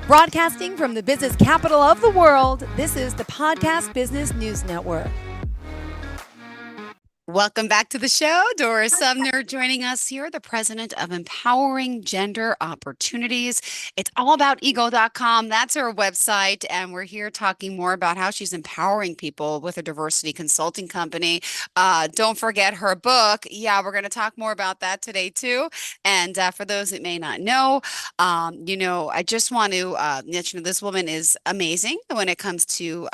Broadcasting from the business capital of the world, this is the Podcast Business News Network. Welcome back to the show. Doris Sumner joining us here, the president of Empowering Gender Opportunities. It's all about ego.com. That's her website. And we're here talking more about how she's empowering people with a diversity consulting company. Don't forget her book. Yeah, we're going to talk more about that today, too. And for those that may not know, I just want to mention this woman is amazing when it comes to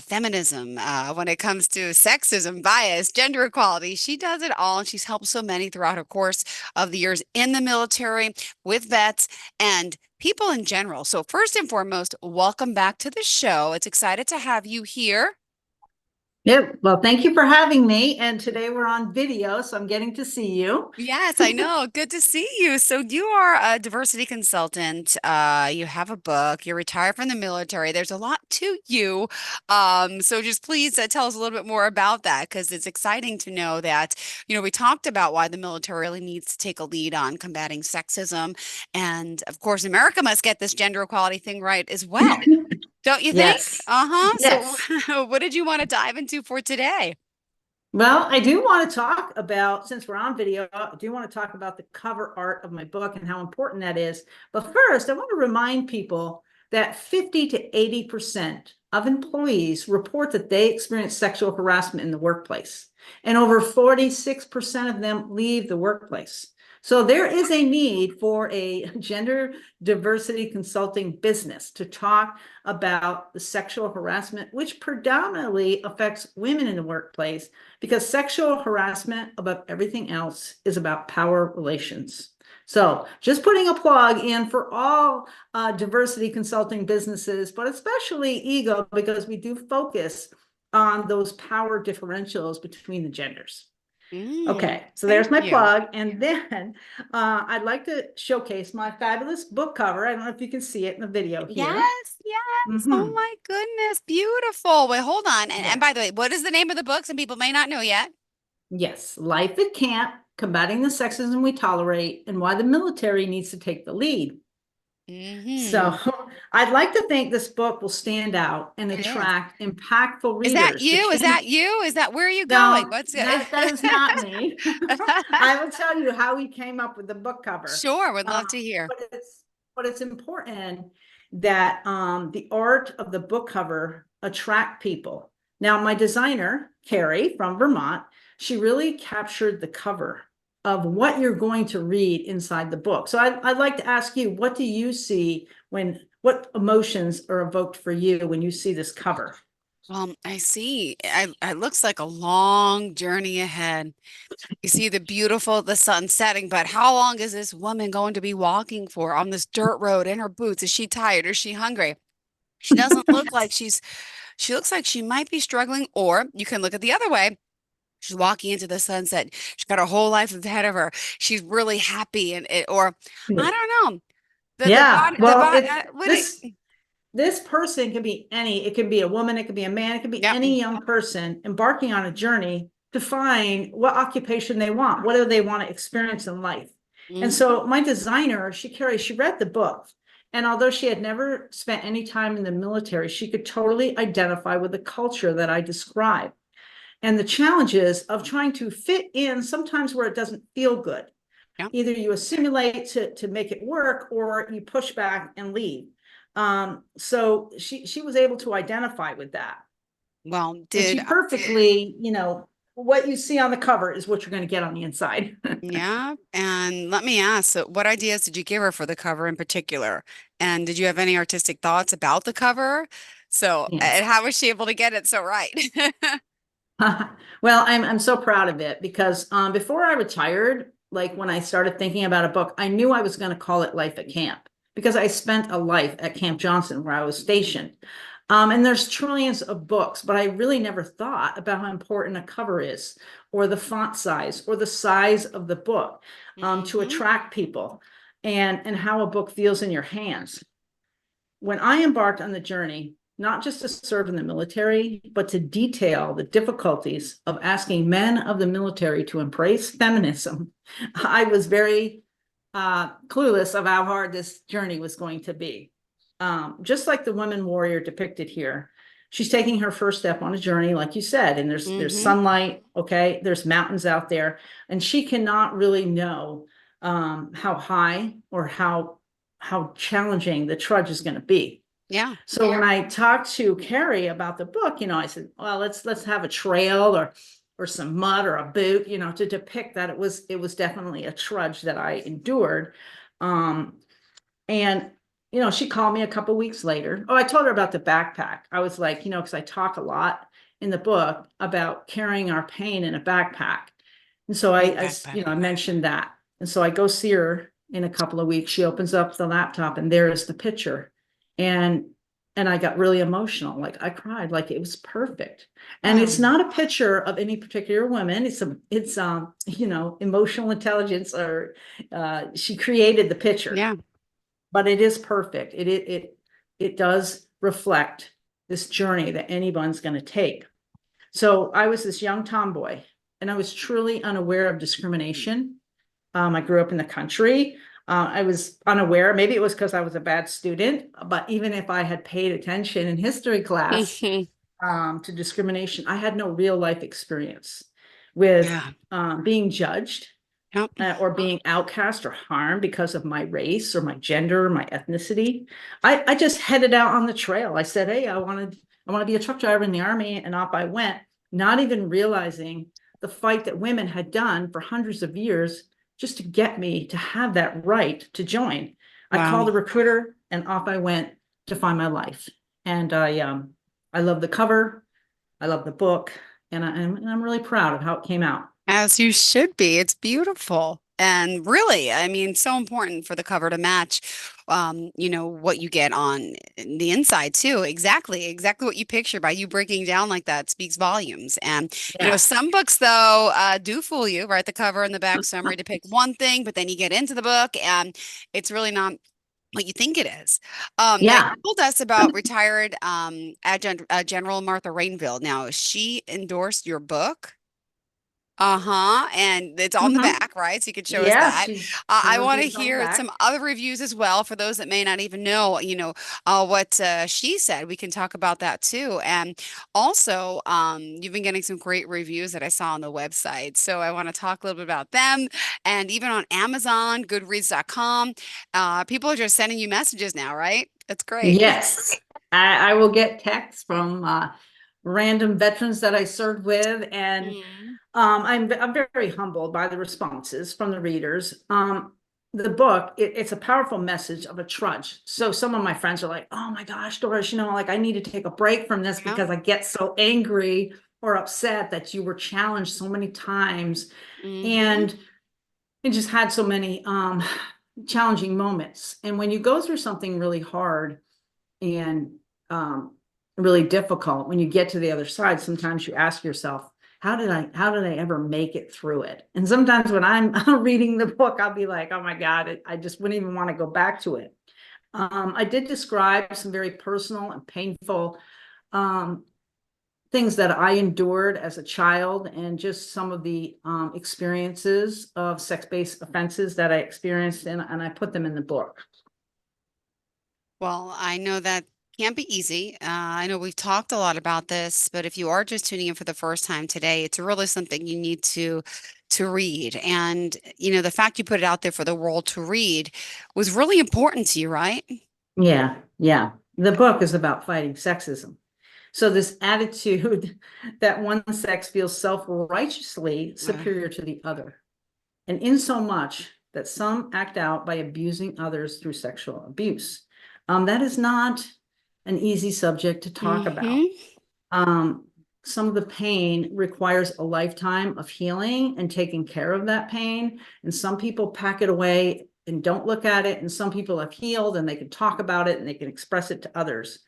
feminism, when it comes to sexism, bias, gender equality. She does it all, and she's helped so many throughout her course of the years in the military with vets and people in general. So first and foremost, welcome back to the show. It's excited to have you here. Yeah, well, thank you for having me. And today we're on video, so I'm getting to see you. Yes, I know. Good to see you. So you are a diversity consultant. You have a book. You're retired from the military. There's a lot to you. So just please tell us a little bit more about that, because it's exciting to know that, we talked about why the military really needs to take a lead on combating sexism. And of course, America must get this gender equality thing right as well. Don't you think? Yes. So Yes. what did you want to dive into for today? Well, I do want to talk about, since we're on video, I do want to talk about the cover art of my book and how important that is. But first, I want to remind people that 50 to 80% of employees report that they experience sexual harassment in the workplace, and over 46% of them leave the workplace. So there is a need for a gender diversity consulting business to talk about the sexual harassment, which predominantly affects women in the workplace, because sexual harassment, above everything else, is about power relations. So just putting a plug in for all diversity consulting businesses, but especially Ego, because we do focus on those power differentials between the genders. Okay, so there's my plug. And then I'd like to showcase my fabulous book cover. I don't know if you can see it in the video here. Yes, yes. Oh my goodness, beautiful. Wait, hold on. And by the way, what is the name of the book? Some people may not know yet. Yes, Life at Camp, Combating the Sexism We Tolerate, and Why the Military Needs to Take the Lead. So I'd like to think this book will stand out and attract impactful readers. Is that you? Is that you? Is that where are you going? What's that is not me. I will tell you how we came up with the book cover. Sure, would love to hear. But it's important that the art of the book cover attract people. Now, my designer, Carrie from Vermont, she really captured the cover of what you're going to read inside the book. So I'd like to ask you, what do you see what emotions are evoked for you when you see this cover? I see. It looks like a long journey ahead. You see the sun setting, but how long is this woman going to be walking for on this dirt road in her boots? Is she tired? Is she hungry? She doesn't look like she looks like she might be struggling, or you can look at the other way. She's walking into the sunset. She's got her whole life ahead of her. She's really happy, or I don't know. This person can be it can be a woman, it can be a man, it can be any young person embarking on a journey to find what occupation they want. What do they want to experience in life? And so my designer, she read the book. And although she had never spent any time in the military, she could totally identify with the culture that I describe, and the challenges of trying to fit in sometimes where it doesn't feel good. Either you assimilate to make it work, or you push back and leave. So she was able to identify with that. Well, she perfectly, what you see on the cover is what you're going to get on the inside. Yeah. And let me ask, so what ideas did you give her for the cover in particular? And did you have any artistic thoughts about the cover? So, and how was she able to get it so right? Well, I'm so proud of it, because before I retired, like when I started thinking about a book, I knew I was going to call it Life at Camp, because I spent a life at Camp Johnson where I was stationed. And there's trillions of books, but I really never thought about how important a cover is, or the font size, or the size of the book to attract people, and how a book feels in your hands. When I embarked on the journey, not just to serve in the military, but to detail the difficulties of asking men of the military to embrace feminism, I was very clueless of how hard this journey was going to be. just like the woman warrior depicted here, she's taking her first step on a journey, like you said, and there's sunlight, okay, there's mountains out there, and she cannot really know how high or how challenging the trudge is going to be. Yeah. So when I talked to Carrie about the book, I said, well, let's have a trail or some mud or a boot, to depict that it was definitely a trudge that I endured. And she called me a couple weeks later. Oh, I told her about the backpack. I was like, because I talk a lot in the book about carrying our pain in a backpack. And so I mentioned that. And so I go see her in a couple of weeks. She opens up the laptop and there is the picture. And I got really emotional. Like I cried, like it was perfect. And it's not a picture of any particular woman. It's emotional intelligence, or she created the picture. Yeah. But it is perfect. It does reflect this journey that anyone's going to take. So I was this young tomboy, and I was truly unaware of discrimination. I grew up in the country. I was unaware. Maybe it was because I was a bad student, but even if I had paid attention in history class to discrimination, I had no real life experience with being judged. Yep. Or being outcast or harmed because of my race or my gender or my ethnicity. I just headed out on the trail. I said, hey, I want to be a truck driver in the Army, and off I went, not even realizing the fight that women had done for hundreds of years just to get me to have that right to join. I called a recruiter and off I went to find my life. And I love the cover, I love the book, and I'm really proud of how it came out. As you should be. It's beautiful. And really, I mean, so important for the cover to match, what you get on the inside too. Exactly what you picture by you breaking down like that speaks volumes. And, Yeah. some books though, do fool you, right? The cover and the back summary depict one thing, but then you get into the book and it's really not what you think it is. Now you Yeah. told us about retired adjunct General Martha Rainville. Now, she endorsed your book. Uh-huh. And it's on the Mhm. back, right? So you could show us Yeah, that. she I wrote want to these on the hear back. some other reviews as well for those that may not even know, what she said. We can talk about that too. And also, you've been getting some great reviews that I saw on the website. So I want to talk a little bit about them. And even on Amazon, goodreads.com, people are just sending you messages now, right? That's great. Yes, I will get texts from random veterans that I served with, and Mm. I'm very humbled by the responses from the readers. The book, it's a powerful message of a trudge. So some of my friends are like, "Oh my gosh, Doris, like I need to take a break from this Yeah. because I get so angry or upset that you were challenged so many times, Mm-hmm. and it just had so many challenging moments." And when you go through something really hard and really difficult, when you get to the other side, sometimes you ask yourself, how did I ever make it through it? And sometimes when I'm reading the book, I'll be like, oh my God, I just wouldn't even want to go back to it. I did describe some very personal and painful things that I endured as a child, and just some of the experiences of sex-based offenses that I experienced, and I put them in the book. Well, I know that can't be easy. I know we've talked a lot about this, but if you are just tuning in for the first time today, it's really something you need to read. And the fact you put it out there for the world to read was really important to you, right? Yeah, yeah. The book is about fighting sexism. So this attitude that one sex feels self-righteously Uh, superior to the other, and in so much that some act out by abusing others through sexual abuse. That is not an easy subject to talk about. hmm Um, some of the pain requires a lifetime of healing and taking care of that pain. And some people pack it away and don't look at it. And some people have healed and they can talk about it and they can express it to others.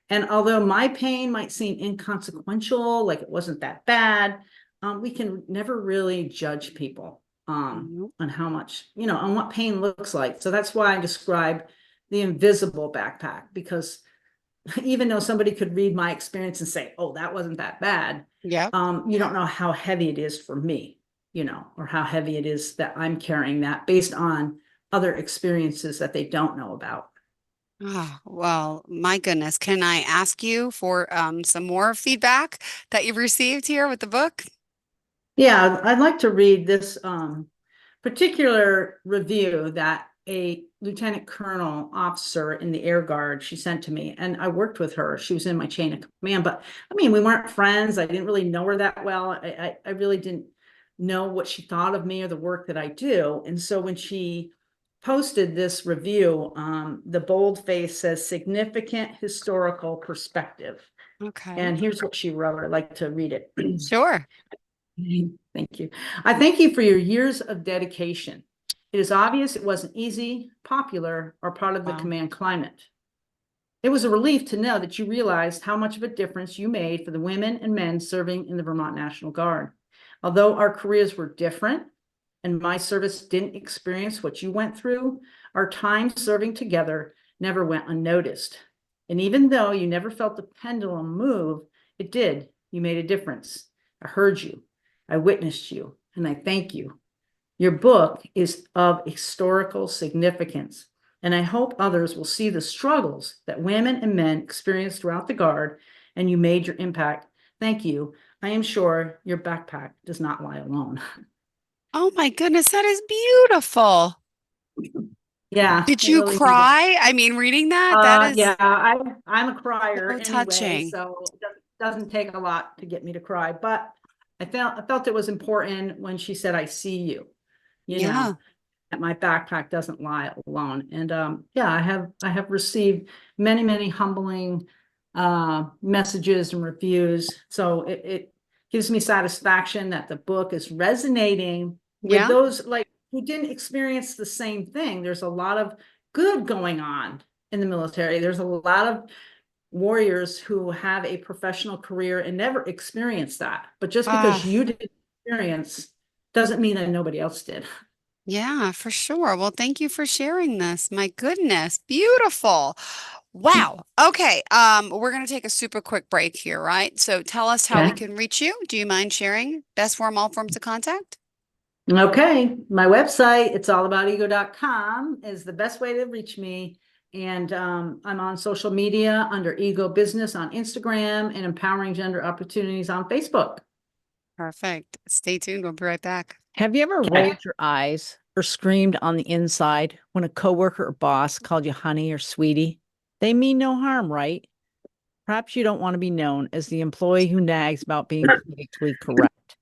And although my pain might seem inconsequential, like it wasn't that bad, we can never really judge people on how much, on what pain looks like. So that's why I describe the invisible backpack, because even though somebody could read my experience and say, oh, that wasn't that bad, Yep. you don't know how heavy it is for me, or how heavy it is that I'm carrying that based on other experiences that they don't know about. Oh, well, my goodness. Can I ask you for some more feedback that you've received here with the book? Yeah, I'd like to read this particular review that a lieutenant colonel officer in the Air Guard she sent to me, and I worked with her. She was in my chain of command, but I mean, we weren't friends. I didn't really know her that well. I really didn't know what she thought of me or the work that I do. And so when she posted this review, the boldface says significant historical perspective. Okay. And here's what she wrote. I'd like to read it. Sure. Thank you. I thank you for your years of dedication. It is obvious it wasn't easy, popular, or part of the Wow. command climate. It was a relief to know that you realized how much of a difference you made for the women and men serving in the Vermont National Guard. Although our careers were different and my service didn't experience what you went through, our time serving together never went unnoticed. And even though you never felt the pendulum move, it did. You made a difference. I heard you. I witnessed you, and I thank you. Your book is of historical significance, and I hope others will see the struggles that women and men experience throughout the Guard, and you made your impact. Thank you. I am sure your backpack does not lie alone. Oh my goodness, that is beautiful. Yeah, Did it you really is. cry? I mean, reading that, that is Yeah, I'm a crier so anyway, touching. so it doesn't take a lot to get me to cry. But I felt it was important when she said, "I see you," you Yeah. know, that my backpack doesn't lie alone. And yeah, I have received many humbling messages and reviews. So it gives me satisfaction that the book is resonating with Yeah. those like who didn't experience the same thing. There's a lot of good going on in the military. There's a lot of warriors who have a professional career and never experienced that. But just because Ah, you didn't experience doesn't mean that nobody else did. yeah, for sure. Well, thank you for sharing this. My goodness, beautiful. Wow. Okay. We're going to take a super quick break here, right? So tell us how we Okay. can reach you. Do you mind sharing best form, all forms of contact? Okay. My website, it's allaboutigo.com, is the best way to reach me. And I'm on social media under Ego Business on Instagram and Empowering Gender Opportunities on Facebook. Perfect. Stay tuned. We'll be right back. Have you ever Okay. rolled your eyes or screamed on the inside when a coworker or boss called you honey or sweetie? They mean no harm, right? Perhaps you don't want to be known as the employee who nags about being politically correct.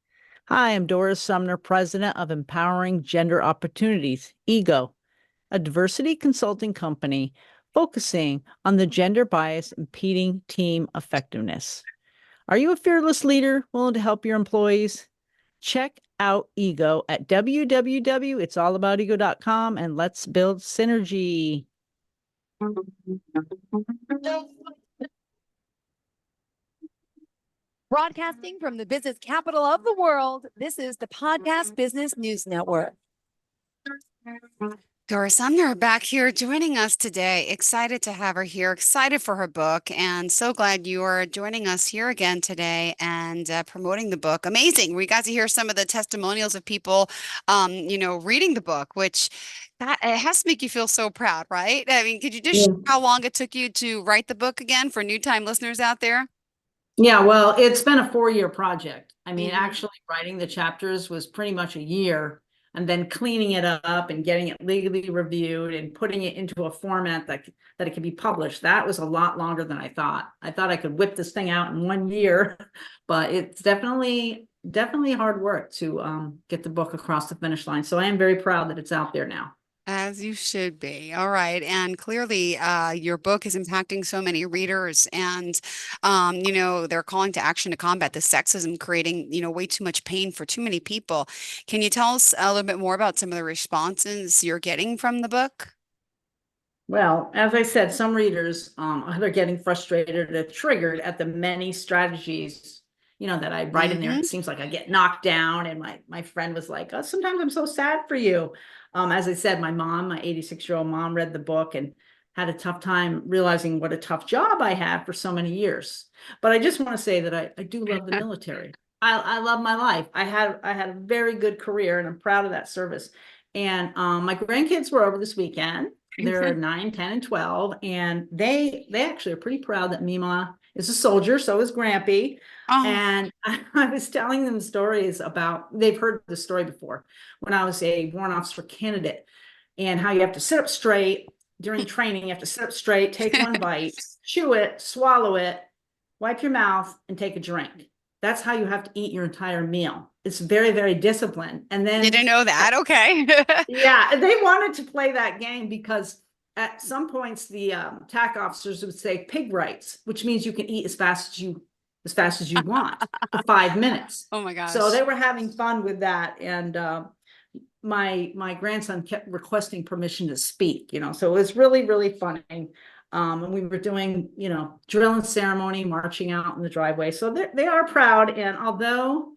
Hi, I'm Doris Sumner, president of Empowering Gender Opportunities, EGO, a diversity consulting company focusing on the gender bias impeding team effectiveness. Are you a fearless leader willing to help your employees? Check out Ego at www.it'sallaboutigo.com and let's build synergy. Broadcasting from the business capital of the world, this is the Podcast Business News Network. Doris Sumner back here joining us today. Excited to have her here, excited for her book, and so glad you are joining us here again today and promoting the book. Amazing. We got to hear some of the testimonials of people, reading the book, which that it has to make you feel so proud, right? I mean, could you just share Yeah. how long it took you to write the book again for new time listeners out there? Yeah, well, it's been a 4-year project. I mean, Hmm. actually writing the chapters was pretty much a year, and then cleaning it up and getting it legally reviewed and putting it into a format that it could be published. That was a lot longer than I thought. I thought I could whip this thing out in 1 year, but it's definitely hard work to get the book across the finish line. So I am very proud that it's out there now. As you should be. All right. And clearly, your book is impacting so many readers, and, they're calling to action to combat the sexism, creating, way too much pain for too many people. Can you tell us a little bit more about some of the responses you're getting from the book? Well, as I said, some readers are getting frustrated or triggered at the many strategies, that I write in there. Mm-hmm. It seems like I get knocked down. And my friend was like, "Oh, sometimes I'm so sad for you." As I said, my 86-year-old mom, read the book and had a tough time realizing what a tough job I had for so many years. But I just want to say that I do love the military. I love my life. I had a very good career, and I'm proud of that service. And my grandkids were over this weekend. They're 9, 10, and 12, and they actually are pretty proud that Mima is a soldier. So is Grampy. Oh, And I was telling them stories about, they've heard the story before, when I was a warrant officer candidate, and how you have to sit up straight during training. You have to sit up straight, take one bite, chew it, swallow it, wipe your mouth, and take a drink. That's how you have to eat your entire meal. It's very, very disciplined. And then, didn't know that. Okay. yeah, they wanted to play that game because at some points the TAC officers would say pig rights, which means you can eat as fast as you want for 5 minutes. Oh my gosh. So they were having fun with that, and my grandson kept requesting permission to speak. So it was really, really funny. And we were doing, drill and ceremony, marching out in the driveway. So they are proud. And although,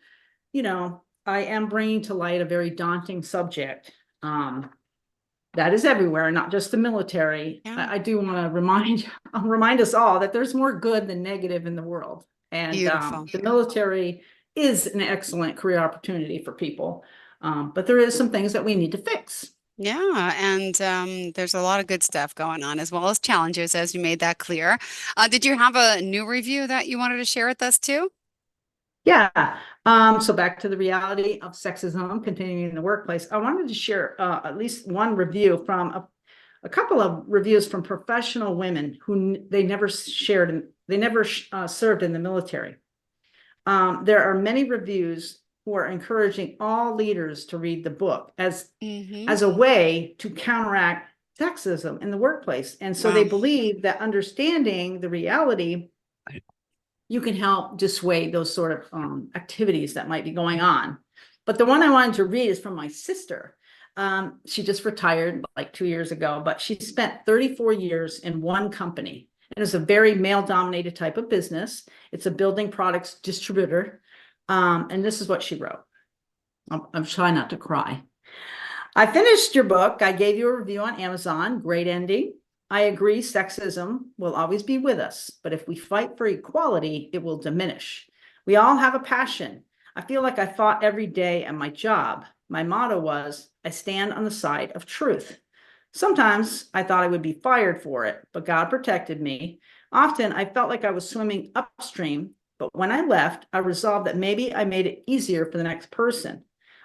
I am bringing to light a very daunting subject, that is everywhere, not just the military. Yeah. I do want to remind us all that there's more good than negative in the world. And Beautiful. the military is an excellent career opportunity for people. But there is some things that we need to fix. Yeah, and there's a lot of good stuff going on as well as challenges, as you made that clear. Did you have a new review that you wanted to share with us too? Yeah. So back to the reality of sexism continuing in the workplace. I wanted to share at least one review from a couple of reviews from professional women who they never served in the military. There are many reviews who are encouraging all leaders to read the book as a way to counteract sexism in the workplace. And so they believe that understanding the reality, you can help dissuade those sort of activities that might be going on. But the one I wanted to read is from my sister. She just retired like 2 years ago, but she spent 34 years in one company. And it's a very male-dominated type of business. It's a building products distributor. And this is what she wrote. I'm trying not to cry. I finished your book. I gave you a review on Amazon. Great ending. I agree, sexism will always be with us, but if we fight for equality, it will diminish. We all have a passion. I feel like I fought every day at my job. My motto was, I stand on the side of truth. Sometimes I thought I would be fired for it, but God protected me. Often I felt like I was swimming upstream, but when I left, I resolved that maybe I made it easier for the next person.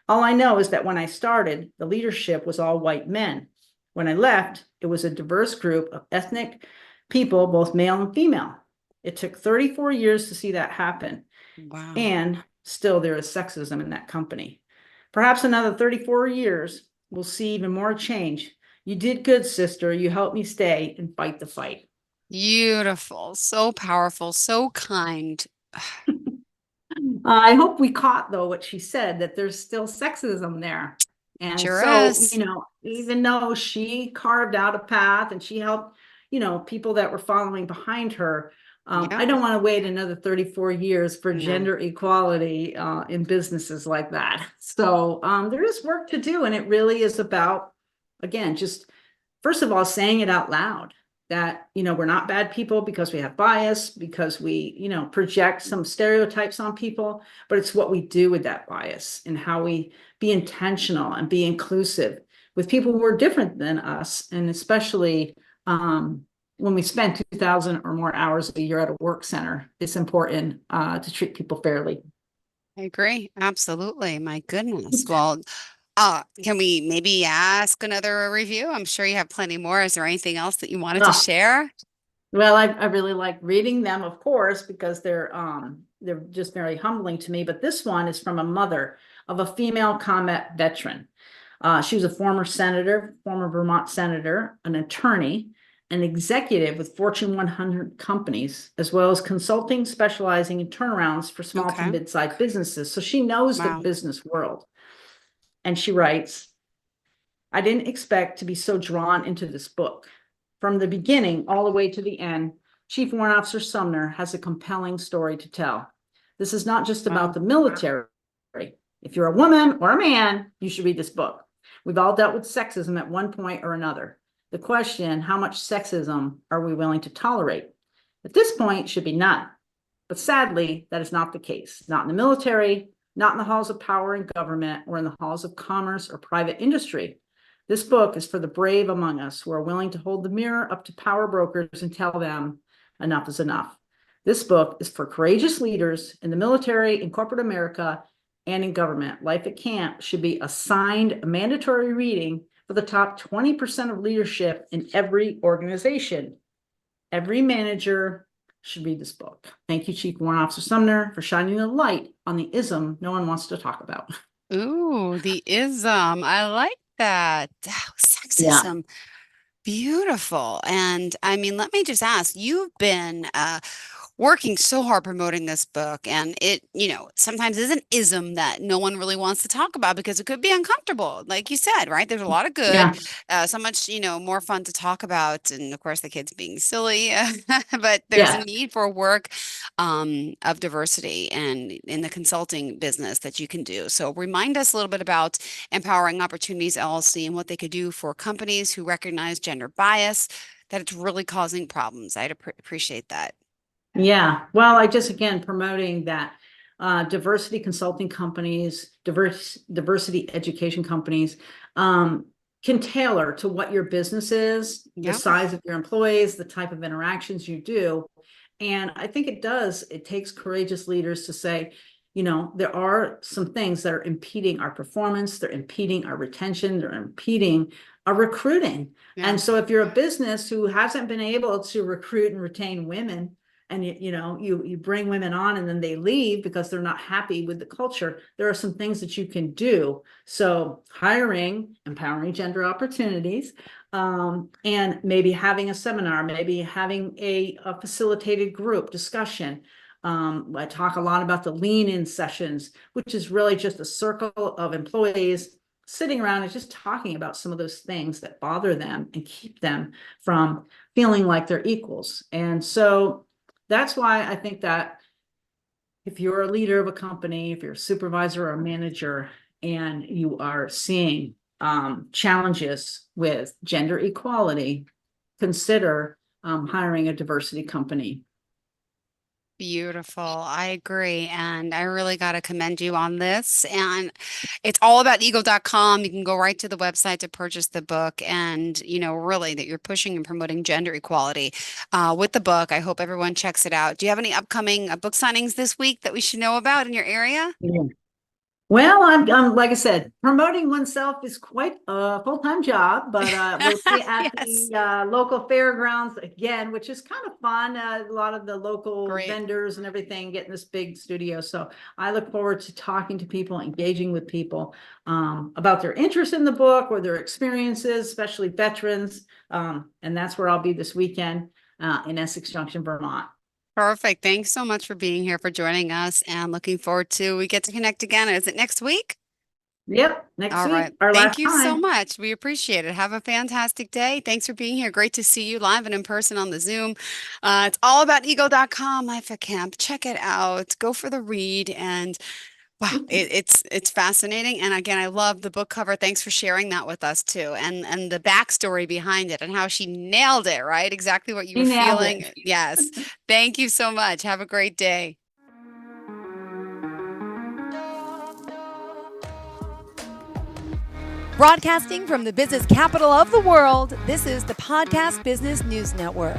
All I know is that when I started, the leadership was all white men. When I left, it was a diverse group of ethnic people, both male and female. It took 34 years to see that happen. Wow. And still there is sexism in that company. Perhaps another 34 years, we'll see even more change. You did good, sister. You helped me stay and fight the fight. Beautiful. So powerful. So kind. I hope we caught, though, what she said, that there's still sexism there. And Sure so, is. even though she carved out a path and she helped, people that were following behind her, Yep. I don't want to wait another 34 years for No. gender equality in businesses like that. So there is work to do. And it really is about, again, just first of all, saying it out loud that, we're not bad people because we have bias, because we, project some stereotypes on people, but it's what we do with that bias and how we be intentional and be inclusive with people who are different than us. And especially when we spend 2,000 or more hours a year at a work center, it's important to treat people fairly. I agree. Absolutely. My goodness. Well, can we maybe ask another review? I'm sure you have plenty more. Is there anything else that you wanted to share? Well, I really like reading them, of course, because they're just very humbling to me. But this one is from a mother of a female combat veteran. She was a former senator, former Vermont senator, an attorney, an executive with Fortune 100 companies, as well as consulting, specializing in turnarounds for small to mid-sized businesses. So she knows the business world. And she writes, I didn't expect to be so drawn into this book. From the beginning all the way to the end, Chief Warrant Officer Sumner has a compelling story to tell. This is not just about the military. If you're a woman or a man, you should read this book. We've all dealt with sexism at one point or another. The question, how much sexism are we willing to tolerate? At this point, should be none. But sadly, that is not the case. Not in the military, not in the halls of power in government, or in the halls of commerce or private industry. This book is for the brave among us who are willing to hold the mirror up to power brokers and tell them enough is enough. This book is for courageous leaders in the military, in corporate America, and in government. Life at Camp should be assigned a mandatory reading for the top 20% of leadership in every organization. Every manager should read this book. Thank you, Chief Warrant Officer Sumner, for shining the light on the ism no one wants to talk about. Ooh, the ism. I like that. Oh, sexism. Beautiful. And I mean, let me just ask, you've been working so hard promoting this book, and it, sometimes is an ism that no one really wants to talk about because it could be uncomfortable. Like you said, right? There's a lot of good, Yeah, so much, more fun to talk about. And of course, the kids being silly, but there's a yeah. need for work of diversity and in the consulting business that you can do. So remind us a little bit about Empowering Opportunities LLC and what they could do for companies who recognize gender bias, that it's really causing problems. I'd appreciate that. Yeah, well, I just, again, promoting that diversity consulting companies, diversity education companies can tailor to what your business is, the Yeah. size of your employees, the type of interactions you do. And I think it takes courageous leaders to say, there are some things that are impeding our performance, they're impeding our retention, they're impeding our recruiting. Yeah. And so if you're a business who hasn't been able to recruit and retain women, and you bring women on and then they leave because they're not happy with the culture, there are some things that you can do. So hiring, empowering gender opportunities, and maybe having a seminar, maybe having a facilitated group discussion. I talk a lot about the lean-in sessions, which is really just a circle of employees sitting around and just talking about some of those things that bother them and keep them from feeling like they're equals. And so that's why I think that if you're a leader of a company, if you're a supervisor or a manager, and you are seeing challenges with gender equality, consider hiring a diversity company. Beautiful. I agree. And I really got to commend you on this. And it's all about ego.com. You can go right to the website to purchase the book. And, really that you're pushing and promoting gender equality with the book. I hope everyone checks it out. Do you have any upcoming book signings this week that we should know about in your area? Yeah. Well, I'm like I said, promoting oneself is quite a full-time job, but we'll see at Yes. the local fairgrounds again, which is kind of fun. A lot of the local Great. vendors and everything getting this big studio. So I look forward to talking to people, engaging with people about their interest in the book or their experiences, especially veterans. And that's where I'll be this weekend in Essex Junction, Vermont. Perfect. Thanks so much for being here, for joining us, and looking forward to we get to connect again. Is it next week? Yep, next All week, right. our Thank last you so time. much. We appreciate it. Have a fantastic day. Thanks for being here. Great to see you live and in person on the Zoom. It's all about ego.com, Life at Camp. Check it out. Go for the read. And wow, it's fascinating. And again, I love the book cover. Thanks for sharing that with us too. And the backstory behind it and how she nailed it, right? Exactly what you He were nailed feeling. it. Yes. Thank you so much. Have a great day. Broadcasting from the business capital of the world, this is the Podcast Business News Network.